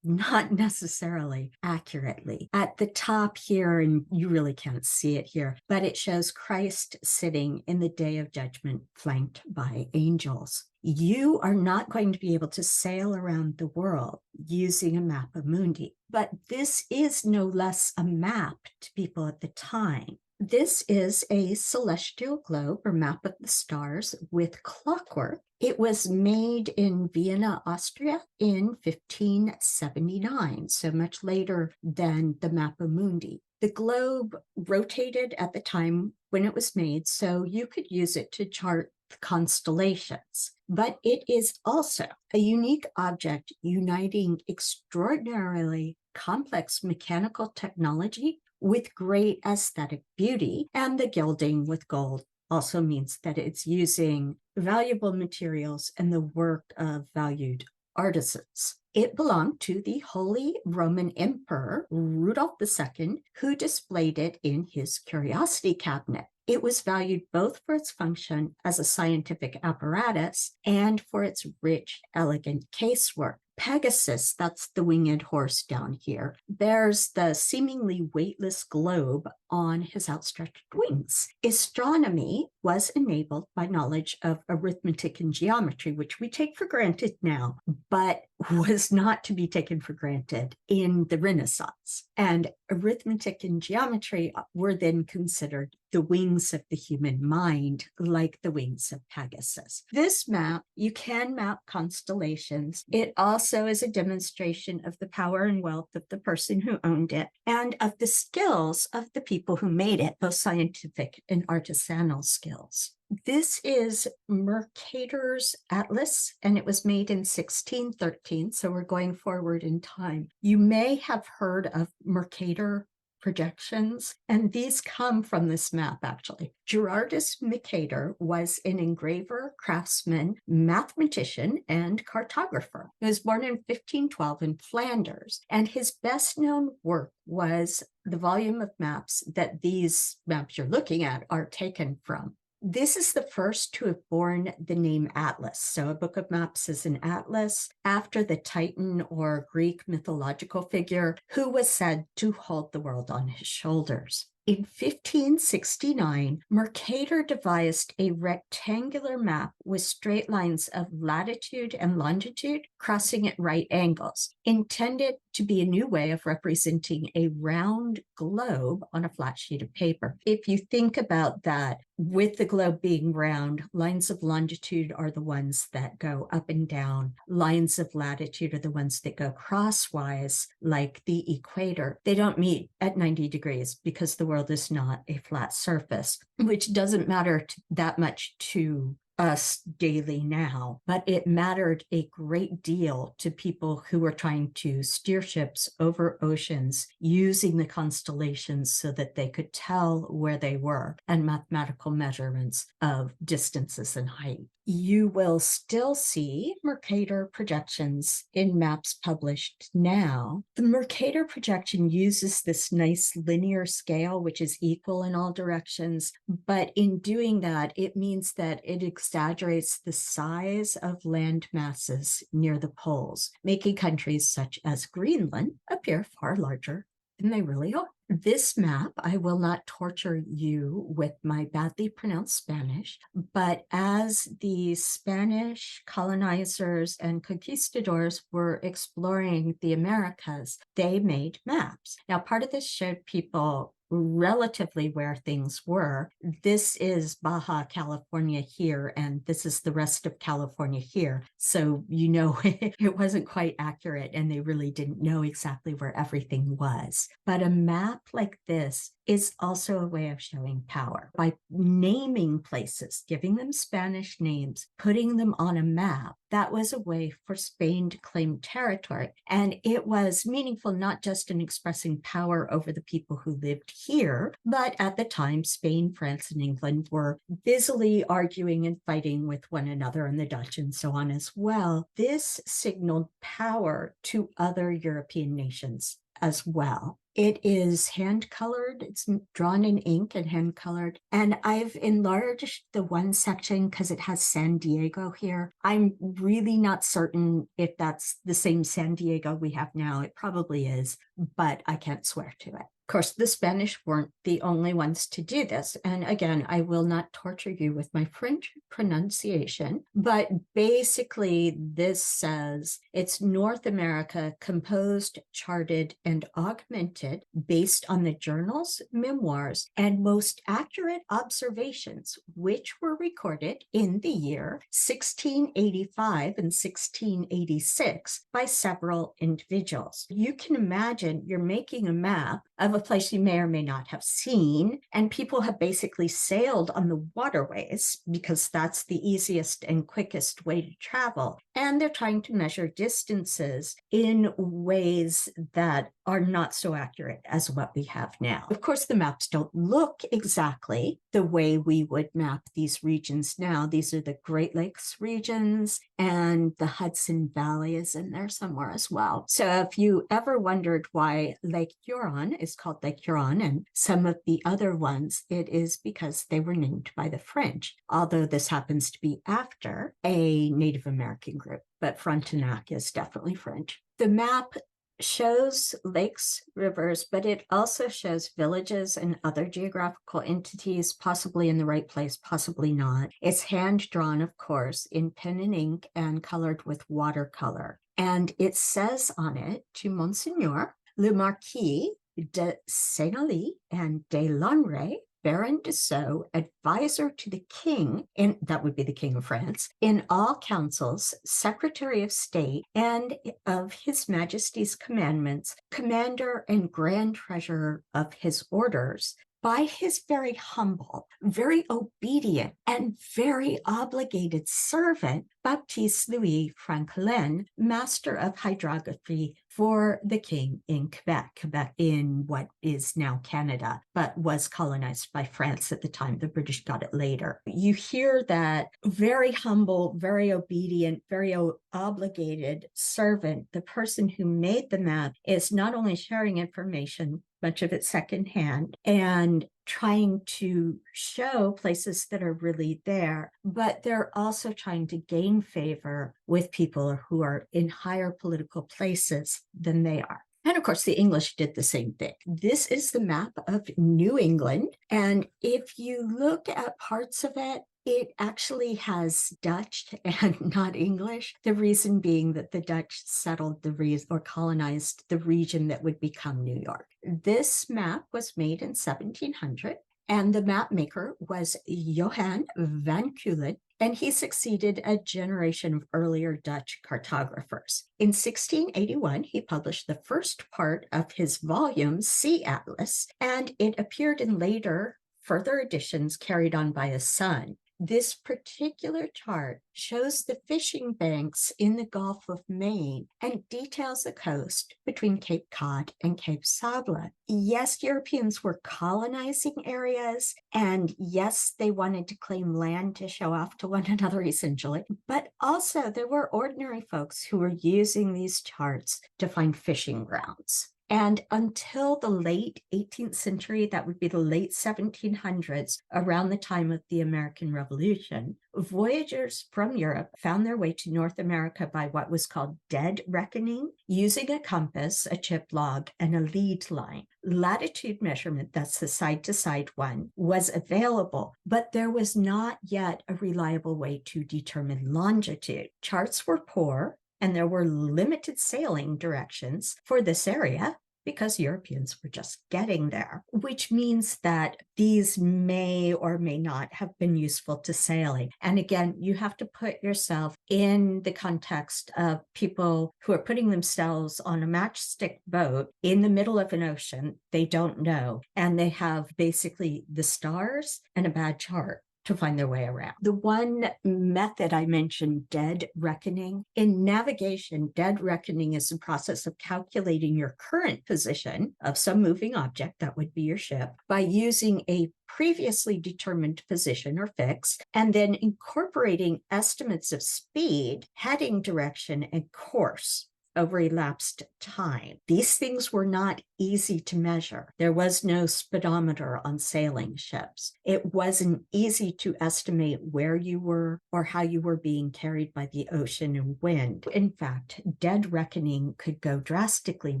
not necessarily accurately. At the top here, and you really can't see it here, but it shows Christ sitting in the day of judgment, flanked by angels. You are not going to be able to sail around the world using a mappa mundi, but this is no less a map to people at the time. This is a celestial globe or map of the stars with clockwork. It was made in Vienna, Austria in 1579, so much later than the Mappa Mundi. The globe rotated at the time when it was made, so you could use it to chart the constellations. But it is also a unique object uniting extraordinarily complex mechanical technology with great aesthetic beauty, and the gilding with gold also means that it's using valuable materials and the work of valued artisans. It belonged to the Holy Roman Emperor Rudolph II, who displayed it in his curiosity cabinet. It was valued both for its function as a scientific apparatus and for its rich, elegant casework. Pegasus, that's the winged horse down here, bears the seemingly weightless globe on his outstretched wings. Astronomy was enabled by knowledge of arithmetic and geometry, which we take for granted now, but was not to be taken for granted in the Renaissance. And arithmetic and geometry were then considered the wings of the human mind, like the wings of Pegasus. This map, you can map constellations. It also is a demonstration of the power and wealth of the person who owned it and of the skills of the people who made it, both scientific and artisanal skills. This is Mercator's Atlas, and it was made in 1613, so we're going forward in time. You may have heard of Mercator projections, and these come from this map, actually. Gerardus Mercator was an engraver, craftsman, mathematician, and cartographer. He was born in 1512 in Flanders, and his best-known work was the volume of maps that these maps you're looking at are taken from. This is the first to have borne the name Atlas. So a book of maps is an atlas after the Titan or Greek mythological figure who was said to hold the world on his shoulders. In 1569, Mercator devised a rectangular map with straight lines of latitude and longitude crossing at right angles, intended to be a new way of representing a round globe on a flat sheet of paper. If you think about that, with the globe being round, lines of longitude are the ones that go up and down. Lines of latitude are the ones that go crosswise, like the equator. They don't meet at 90 degrees because the world is not a flat surface, which doesn't matter that much to us daily now, but it mattered a great deal to people who were trying to steer ships over oceans using the constellations so that they could tell where they were and mathematical measurements of distances and height. You will still see Mercator projections in maps published now. The Mercator projection uses this nice linear scale, which is equal in all directions, but in doing that, it means that it exaggerates the size of land masses near the poles, making countries such as Greenland appear far larger than they really are. This map, I will not torture you with my badly pronounced Spanish, but as the Spanish colonizers and conquistadors were exploring the Americas, they made maps. Now, part of this showed people relatively where things were. This is Baja California here, and this is the rest of California here. So, you know, it wasn't quite accurate, and they really didn't know exactly where everything was. But a map like this is also a way of showing power. By naming places, giving them Spanish names, putting them on a map, that was a way for Spain to claim territory. And it was meaningful not just in expressing power over the people who lived here, but at the time, Spain, France, and England were busily arguing and fighting with one another, and the Dutch and so on as well. This signaled power to other European nations as well. It is hand-colored. It's drawn in ink and hand-colored. And I've enlarged the one section because it has San Diego here. I'm really not certain if that's the same San Diego we have now. It probably is, but I can't swear to it. Of course, the Spanish weren't the only ones to do this. And again, I will not torture you with my French pronunciation, but basically this says it's North America composed, charted, and augmented based on the journals, memoirs, and most accurate observations, which were recorded in the year 1685 and 1686 by several individuals. You can imagine you're making a map of a place you may or may not have seen, and people have basically sailed on the waterways because that's the easiest and quickest way to travel. And they're trying to measure distances in ways that are not so accurate as what we have now. Of course, the maps don't look exactly the way we would map these regions now. These are the Great Lakes regions, and the Hudson Valley is in there somewhere as well. So if you ever wondered why Lake Huron is called Lake Huron and some of the other ones, it is because they were named by the French, although this happens to be after a Native American group, but Frontenac is definitely French. The map shows lakes, rivers, but it also shows villages and other geographical entities, possibly in the right place, possibly not. It's hand-drawn, of course, in pen and ink and colored with watercolor. And it says on it, to Monseigneur, Le Marquis de Seignelay and de Lanray, Baron de Sceaux, advisor to the king, and that would be the King of France, in all councils, Secretary of State, and of His Majesty's commandments, commander and grand treasurer of his orders, by his very humble, very obedient, and very obligated servant, Baptiste Louis Franquelin, master of hydrography for the king in Quebec, Quebec in what is now Canada, but was colonized by France at the time. The British got it later. You hear that very humble, very obedient, very obligated servant, the person who made the map, is not only sharing information, much of it secondhand, and trying to show places that are really there, but they're also trying to gain favor with people who are in higher political places than they are. And of course, the English did the same thing. This is the map of New England. And if you look at parts of it, it actually has Dutch and not English. The reason being that the Dutch settled or colonized the region that would become New York. This map was made in 1700, and the map maker was Johan van Keulen, and he succeeded a generation of earlier Dutch cartographers. In 1681, he published the first part of his volume, Sea Atlas, and it appeared in later further editions carried on by his son. This particular chart shows the fishing banks in the Gulf of Maine and details the coast between Cape Cod and Cape Sable. Yes, Europeans were colonizing areas, and yes, they wanted to claim land to show off to one another, essentially, but also there were ordinary folks who were using these charts to find fishing grounds. And until the late 18th century, that would be the late 1700s, around the time of the American Revolution, voyagers from Europe found their way to North America by what was called dead reckoning, using a compass, a chip log, and a lead line. Latitude measurement, that's the side-to-side one, was available, but there was not yet a reliable way to determine longitude. Charts were poor, and there were limited sailing directions for this area. because Europeans were just getting there, which means that these may or may not have been useful to sailing. And again, you have to put yourself in the context of people who are putting themselves on a matchstick boat in the middle of an ocean they don't know, and they have basically the stars and a bad chart to find their way around. The one method I mentioned, dead reckoning. In navigation, dead reckoning is the process of calculating your current position of some moving object, that would be your ship, by using a previously determined position or fix, and then incorporating estimates of speed, heading direction, and course over elapsed time. These things were not easy to measure. There was no speedometer on sailing ships. It wasn't easy to estimate where you were or how you were being carried by the ocean and wind. In fact, dead reckoning could go drastically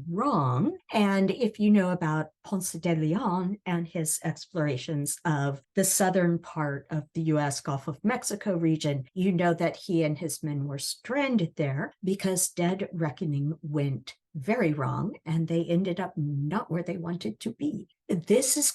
wrong. And if you know about Ponce de Leon and his explorations of the southern part of the US Gulf of Mexico region, you know that he and his men were stranded there because dead reckoning went very wrong, and they ended up not where they wanted to be. This is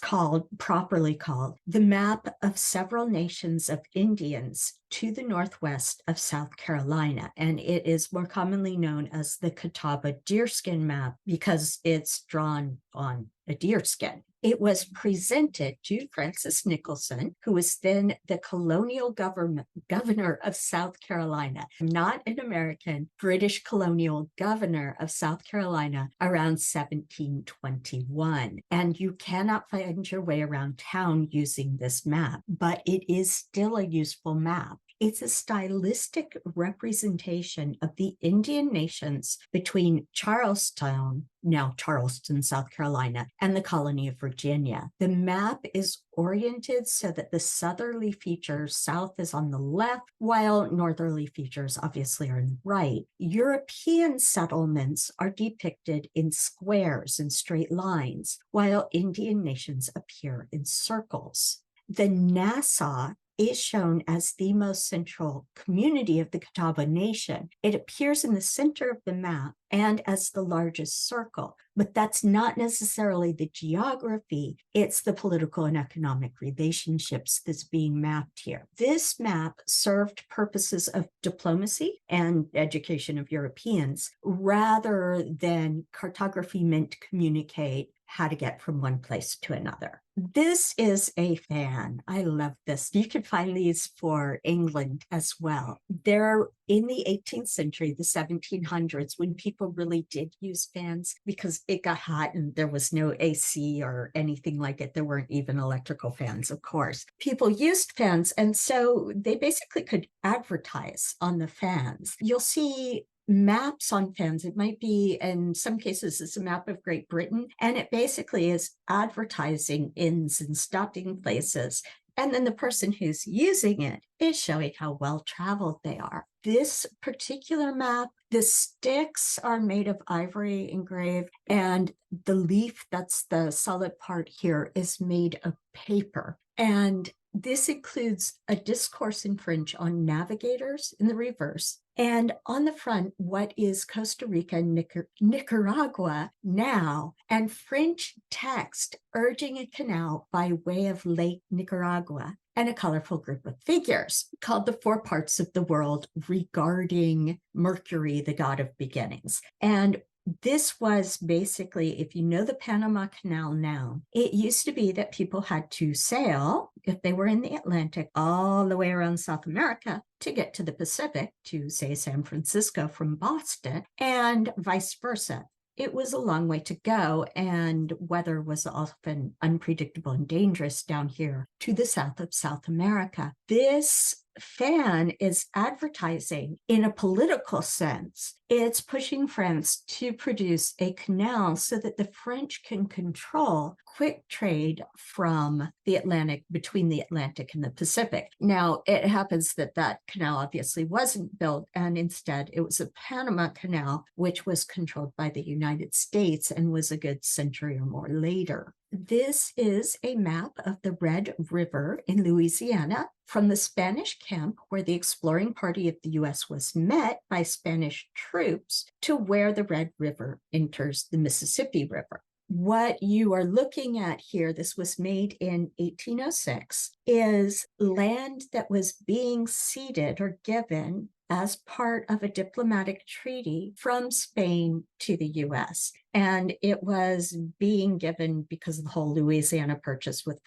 properly called, the map of several nations of Indians to the northwest of South Carolina, and it is more commonly known as the Catawba deerskin map because it's drawn on a deerskin. It was presented to Francis Nicholson, who was then the colonial governor of South Carolina, not an American, British colonial governor of South Carolina around 1721. And you cannot find your way around town using this map, but it is still a useful map. It's a stylistic representation of the Indian nations between Charlestown, now Charleston, South Carolina, and the colony of Virginia. The map is oriented so that the southerly features, south is on the left, while northerly features obviously are on the right. European settlements are depicted in squares and straight lines, while Indian nations appear in circles. The Nassau is shown as the most central community of the Catawba Nation. It appears in the center of the map and as the largest circle, but that's not necessarily the geography, it's the political and economic relationships that's being mapped here. This map served purposes of diplomacy and education of Europeans rather than cartography meant to communicate how to get from one place to another. This is a fan. I love this. You can find these for England as well. They're in the 18th century, the 1700s, when people really did use fans because it got hot and there was no AC or anything like it. There weren't even electrical fans, of course. People used fans, and so they basically could advertise on the fans. You'll see maps on fans. It might be, in some cases, it's a map of Great Britain, and it basically is advertising inns and stopping places. And then the person who's using it is showing how well-traveled they are. This particular map, the sticks are made of ivory engraved, and the leaf, that's the solid part here, is made of paper. And this includes a discourse in French on navigators in the reverse, and on the front, what is Costa Rica and Nicaragua now, and French text urging a canal by way of Lake Nicaragua, and a colorful group of figures called the Four Parts of the World regarding Mercury, the god of beginnings. And this was basically, if you know the Panama Canal now, it used to be that people had to sail, if they were in the Atlantic, all the way around South America to get to the Pacific, to say San Francisco from Boston, and vice versa. It was a long way to go, and weather was often unpredictable and dangerous down here to the south of South America. This fan is advertising in a political sense. It's pushing France to produce a canal so that the French can control quick trade from the Atlantic, between the Atlantic and the Pacific. Now, it happens that that canal obviously wasn't built, and instead it was a Panama Canal, which was controlled by the United States and was a good century or more later This is a map of the Red River in Louisiana from the Spanish camp where the exploring party of the U.S. was met by Spanish troops to where the Red River enters the Mississippi River. What you are looking at here, this was made in 1806, is land that was being ceded or given as part of a diplomatic treaty from Spain to the U.S. And it was being given because of the whole Louisiana Purchase with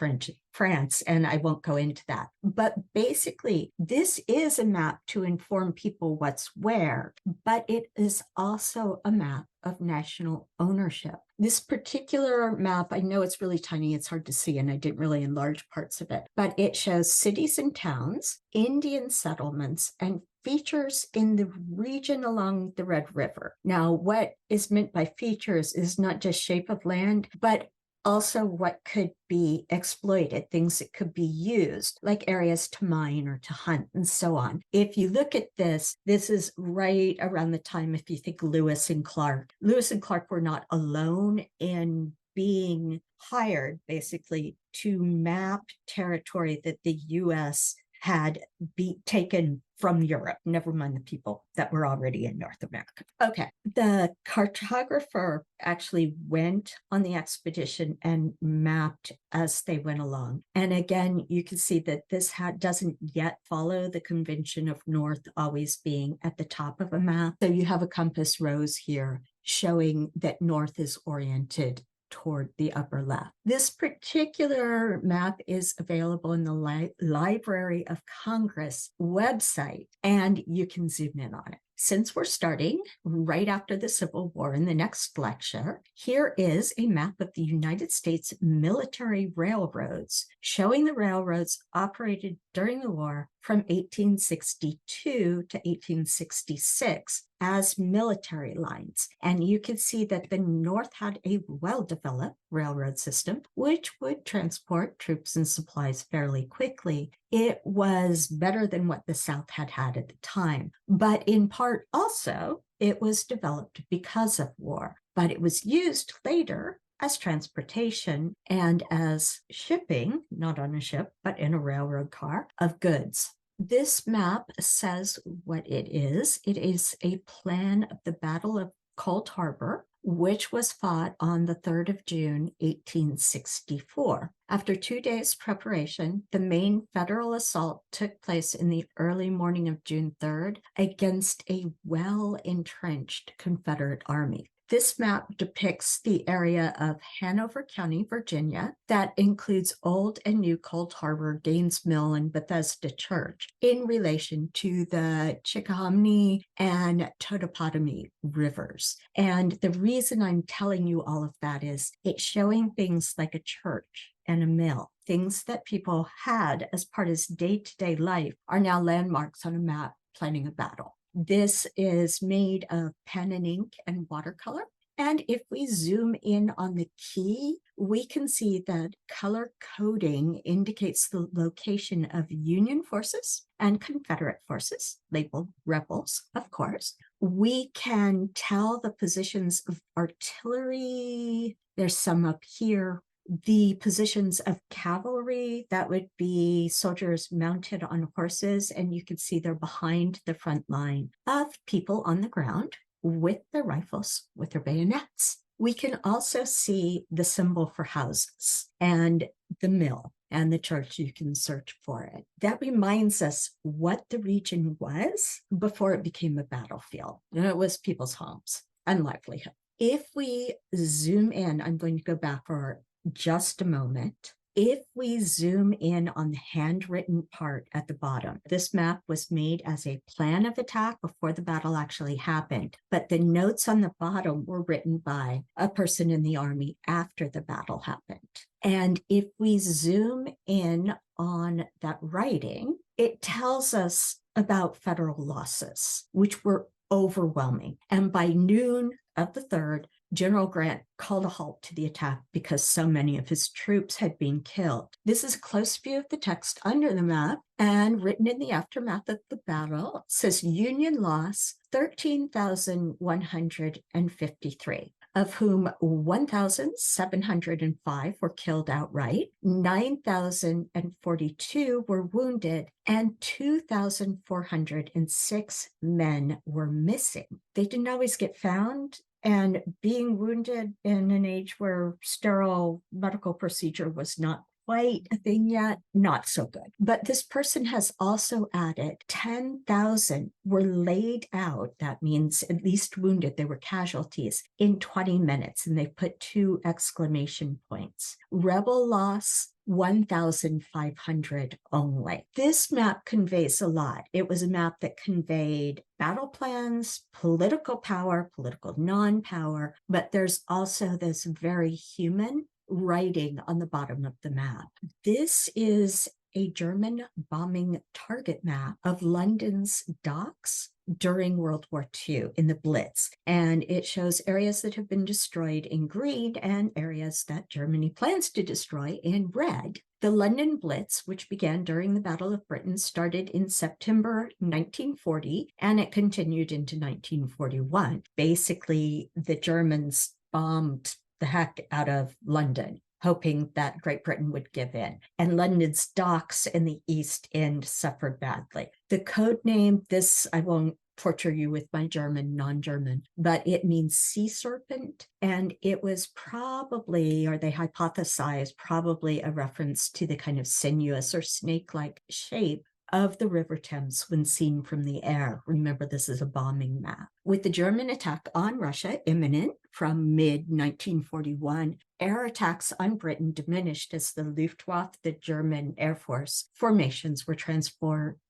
France, and I won't go into that. But basically, this is a map to inform people what's where, but it is also a map of national ownership. This particular map, I know it's really tiny, it's hard to see, and I didn't really enlarge parts of it, but it shows cities and towns, Indian settlements, and features in the region along the Red River. Now, what is meant by features is not just shape of land, but also what could be exploited, things that could be used, like areas to mine or to hunt and so on. If you look at this, this is right around the time, if you think Lewis and Clark. Lewis and Clark were not alone in being hired, basically, to map territory that the U.S. had taken from Europe, never mind the people that were already in North America. Okay, the cartographer actually went on the expedition and mapped as they went along. And again, you can see that this doesn't yet follow the convention of north always being at the top of a map. So you have a compass rose here showing that north is oriented toward the upper left. This particular map is available in the Library of Congress website, and you can zoom in on it. Since we're starting right after the Civil War in the next lecture, here is a map of the United States military railroads showing the railroads operated during the war from 1862 to 1866 as military lines. And you can see that the North had a well-developed railroad system, which would transport troops and supplies fairly quickly. It was better than what the South had had at the time, but in part also, it was developed because of war, but it was used later as transportation and as shipping, not on a ship, but in a railroad car, of goods. This map says what it is. It is a plan of the Battle of Cold Harbor, which was fought on the 3rd of June, 1864. After 2 days' preparation, the main federal assault took place in the early morning of June 3rd against a well-entrenched Confederate army. This map depicts the area of Hanover County, Virginia, that includes Old and New Cold Harbor, Gaines Mill, and Bethesda Church in relation to the Chickahominy and Totopotomoy rivers. And the reason I'm telling you all of that is it's showing things like a church and a mill. Things that people had as part of day-to-day life are now landmarks on a map planning a battle. This is made of pen and ink and watercolor. And if we zoom in on the key, we can see that color coding indicates the location of Union forces and Confederate forces, labeled rebels, of course. We can tell the positions of artillery. There's some up here. The positions of cavalry, that would be soldiers mounted on horses, and you can see they're behind the front line of people on the ground with their rifles, with their bayonets. We can also see the symbol for houses and the mill and the church. You can search for it. That reminds us what the region was before it became a battlefield. And it was people's homes and livelihood. If we zoom in, I'm going to go back for just a moment. If we zoom in on the handwritten part at the bottom, this map was made as a plan of attack before the battle actually happened, but the notes on the bottom were written by a person in the army after the battle happened. And if we zoom in on that writing, it tells us about federal losses, which were overwhelming. And by noon of the 3rd, General Grant called a halt to the attack because so many of his troops had been killed. This is a close view of the text under the map, and written in the aftermath of the battle, it says Union loss 13,153. of whom 1,705 were killed outright, 9,042 were wounded, and 2,406 men were missing. They didn't always get found, and being wounded in an age where sterile medical procedure was not quite a thing yet, not so good. But this person has also added 10,000 were laid out. That means at least wounded, they were casualties in 20 minutes, and they put 2 exclamation points. Rebel loss, 1,500 only. This map conveys a lot. It was a map that conveyed battle plans, political power, political non-power, but there's also this very human writing on the bottom of the map. This is a German bombing target map of London's docks during World War II in the Blitz. And it shows areas that have been destroyed in green and areas that Germany plans to destroy in red. The London Blitz, which began during the Battle of Britain, started in September 1940, and it continued into 1941. Basically, the Germans bombed the heck out of London, hoping that Great Britain would give in. And London's docks in the East End suffered badly. The code name, this I won't torture you with my German, non-German, but it means sea serpent. And it was probably, or they hypothesized, probably a reference to the kind of sinuous or snake-like shape of the River Thames when seen from the air. Remember, this is a bombing map. With the German attack on Russia imminent from mid-1941, air attacks on Britain diminished as the Luftwaffe, the German Air Force formations, were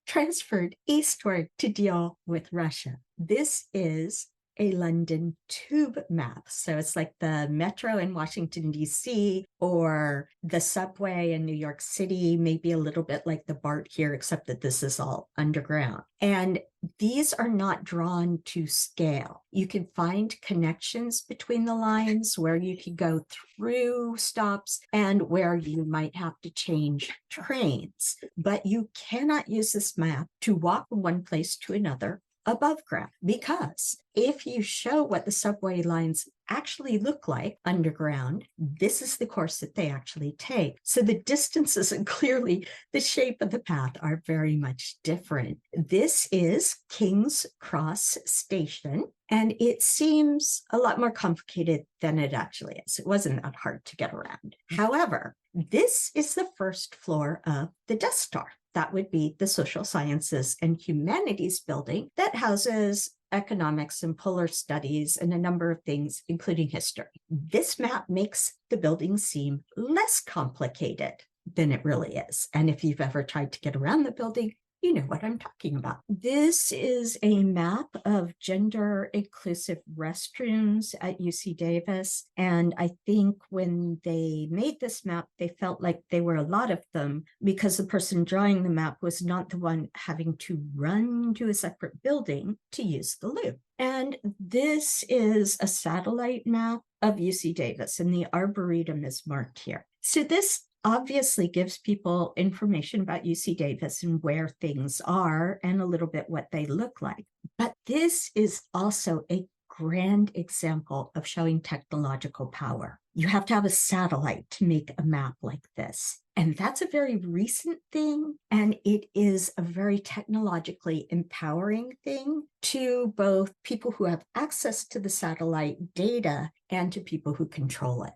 transferred eastward to deal with Russia. This is a London tube map. So it's like the metro in Washington, D.C., or the subway in New York City, maybe a little bit like the BART here, except that this is all underground. And these are not drawn to scale. You can find connections between the lines where you can go through stops and where you might have to change trains. But you cannot use this map to walk from one place to another above ground, because if you show what the subway lines actually look like underground, this is the course that they actually take. So the distances and clearly the shape of the path are very much different. This is King's Cross Station, and it seems a lot more complicated than it actually is. It wasn't that hard to get around. However, this is the first floor of the Death Star. That would be the Social Sciences and Humanities building that houses economics and polar studies and a number of things, including history. This map makes the building seem less complicated than it really is. And if you've ever tried to get around the building, you know what I'm talking about. This is a map of gender inclusive restrooms at UC Davis. And I think when they made this map, they felt like there were a lot of them because the person drawing the map was not the one having to run to a separate building to use the loo. And this is a satellite map of UC Davis, and the Arboretum is marked here. So this obviously gives people information about UC Davis and where things are and a little bit what they look like. But this is also a grand example of showing technological power. You have to have a satellite to make a map like this. And that's a very recent thing, and it is a very technologically empowering thing to both people who have access to the satellite data and to people who control it.